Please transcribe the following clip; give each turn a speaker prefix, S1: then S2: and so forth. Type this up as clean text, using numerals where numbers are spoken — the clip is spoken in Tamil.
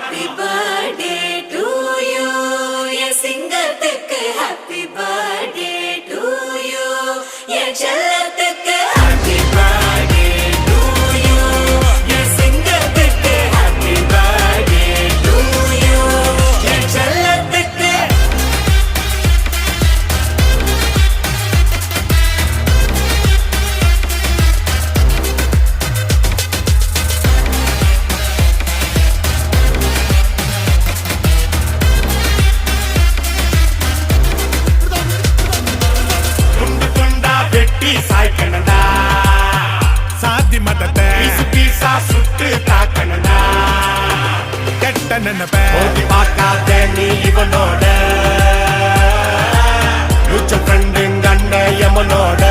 S1: Happy birthday to you. என் சிங்கத்துக்கு happy birthday to you. என் செல்லத்துக்கு happy birthday to you. என் சிங்கத்துக்கு happy birthday to you. என் செல்லத்துக்கு
S2: துண்டு துண்டா வெட்டி சாய்க்கணும்டா,
S3: சாதி மதத்தை
S2: பீசு பீசா சுட்டு தாக்கணும்டா.
S3: கெட்ட நினைப்ப
S2: ஓட்டி பார்க்காத நீ இவனோட, ஃபியூச்சர் ஃப்ரெண்டுங்க அண்ணன் எமனோட.